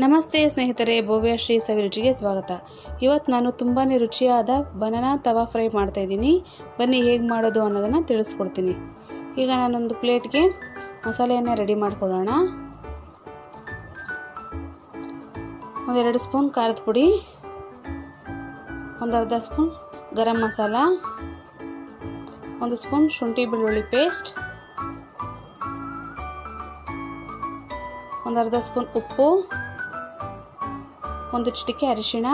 ನಮಸ್ತೆ ಸ್ನೇಹಿತರೆ, ಭವ್ಯಶ್ರೀ ಸವಿರುಚಿಗೆ ಸ್ವಾಗತ. ಇವತ್ತು ನಾನು ತುಂಬಾ ರುಚಿಯಾದ ಬನಾನಾ ತವಾ ಫ್ರೈ ಮಾಡ್ತಾ ಇದ್ದೀನಿ. ಬನ್ನಿ ಹೇಗೆ ಮಾಡೋದು ಅನ್ನೋದನ್ನು ತಿಳಿಸ್ಕೊಡ್ತೀನಿ. ಈಗ ನಾನೊಂದು ಪ್ಲೇಟ್ಗೆ ಮಸಾಲೆಯನ್ನು ರೆಡಿ ಮಾಡ್ಕೊಳ್ಳೋಣ. ಒಂದೆರಡು ಸ್ಪೂನ್ ಖಾರದ ಪುಡಿ, ಒಂದು ಅರ್ಧ ಸ್ಪೂನ್ ಗರಂ ಮಸಾಲ, ಒಂದು ಸ್ಪೂನ್ ಶುಂಠಿ ಬೆಳ್ಳುಳ್ಳಿ ಪೇಸ್ಟ್, ಒಂದು ಅರ್ಧ ಸ್ಪೂನ್ ಉಪ್ಪು, ಒಂದು ಚಿಟಿಕೆ ಅರಿಶಿಣ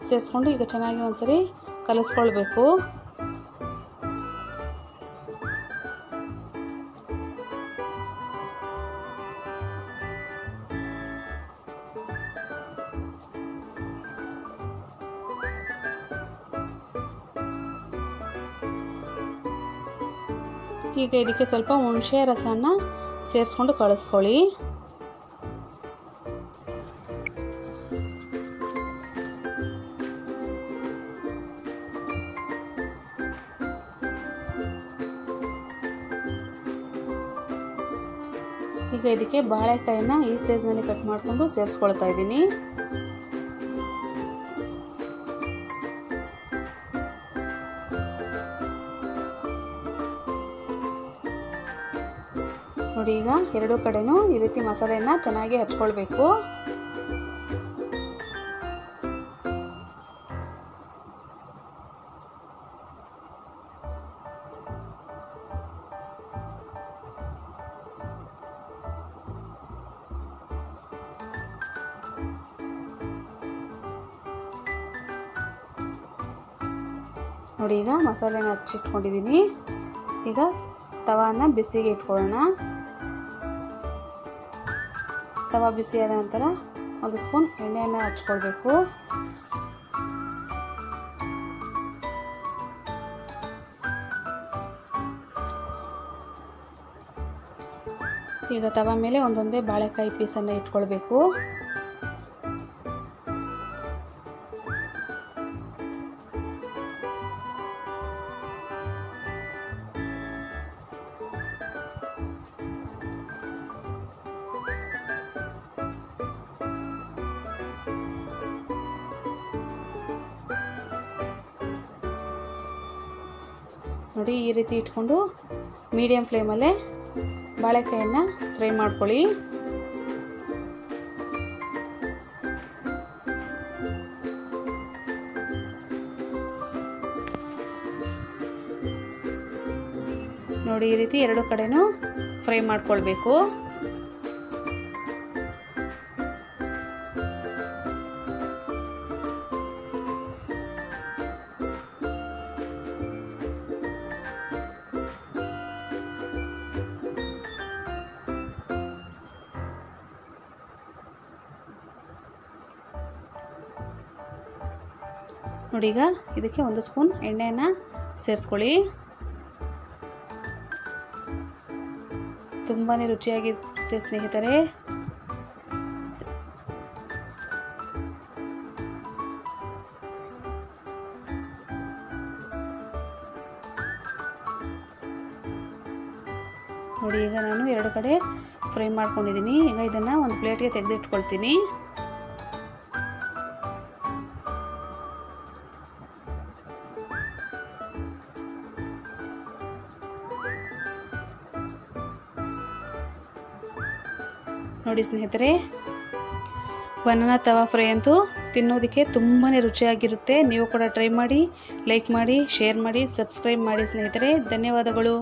ಸೇರಿಸ್ಕೊಂಡು ಈಗ ಚೆನ್ನಾಗಿ ಒಂದ್ಸರಿ ಕಲಿಸ್ಕೊಳ್ಬೇಕು. ಈಗ ಇದಕ್ಕೆ ಸ್ವಲ್ಪ ಹುಣಸೆ ರಸನ ಸೇರಿಸ್ಕೊಂಡು ಕಳಿಸ್ಕೊಳ್ಳಿ. ಈಗ ಇದಕ್ಕೆ ಬಾಳೆಕಾಯಿನ ಈ ಸೈಜ್ನಲ್ಲಿ ಕಟ್ ಮಾಡಿಕೊಂಡು ಸೇರಿಸ್ಕೊಳ್ತಾ ಇದ್ದೀನಿ. ನೋಡಿ, ಈಗ ಎರಡೂ ಕಡೆನೂ ಈ ರೀತಿ ಮಸಾಲೆಯನ್ನು ಚೆನ್ನಾಗಿ ಹಚ್ಕೊಳ್ಬೇಕು. ನೋಡಿ, ಈಗ ಮಸಾಲೆನ ಹಚ್ಚಿಟ್ಕೊಂಡಿದ್ದೀನಿ. ಈಗ ತವಾನ ಬಿಸಿಗೆ ಇಟ್ಕೊಳ್ಳೋಣ. ತವಾ ಬಿಸಿಯಾದ ನಂತರ ಒಂದು ಸ್ಪೂನ್ ಎಣ್ಣೆಯನ್ನು ಹಚ್ಕೊಳ್ಬೇಕು. ಈಗ ತವಾ ಮೇಲೆ ಒಂದೊಂದೇ ಬಾಳೆಕಾಯಿ ಪೀಸನ್ನು ಇಟ್ಕೊಳ್ಬೇಕು. ನೋಡಿ, ಈ ರೀತಿ ಇಟ್ಕೊಂಡು ಮೀಡಿಯಂ ಫ್ಲೇಮಲ್ಲೇ ಬಾಳೆಕಾಯನ್ನು ಫ್ರೈ ಮಾಡ್ಕೊಳ್ಳಿ. ನೋಡಿ, ಈ ರೀತಿ ಎರಡು ಕಡೆನೂ ಫ್ರೈ ಮಾಡ್ಕೊಳ್ಬೇಕು. ನೋಡಿ, ಈಗ ಇದಕ್ಕೆ ಒಂದು ಸ್ಪೂನ್ ಎಣ್ಣೆಯನ್ನು ಸೇರಿಸ್ಕೊಳ್ಳಿ. ತುಂಬಾ ರುಚಿಯಾಗಿರುತ್ತೆ ಸ್ನೇಹಿತರೆ. ನೋಡಿ, ಈಗ ನಾನು ಎರಡು ಕಡೆ ಫ್ರೈ ಮಾಡ್ಕೊಂಡಿದ್ದೀನಿ. ಈಗ ಇದನ್ನು ಒಂದು ಪ್ಲೇಟ್ಗೆ ತೆಗೆದಿಟ್ಕೊಳ್ತೀನಿ. ನೋಡಿ ಸ್ನೇಹಿತರೆ, ಬನಾನಾ ತವಾ ಫ್ರೈ ಅಂತೂ ತಿನ್ನೋದಕ್ಕೆ ತುಂಬಾ ರುಚಿಯಾಗಿರುತ್ತೆ. ನೀವು ಕೂಡ ಟ್ರೈ ಮಾಡಿ, ಲೈಕ್ ಮಾಡಿ, ಶೇರ್ ಮಾಡಿ, ಸಬ್ಸ್ಕ್ರೈಬ್ ಮಾಡಿ ಸ್ನೇಹಿತರೆ. ಧನ್ಯವಾದಗಳು.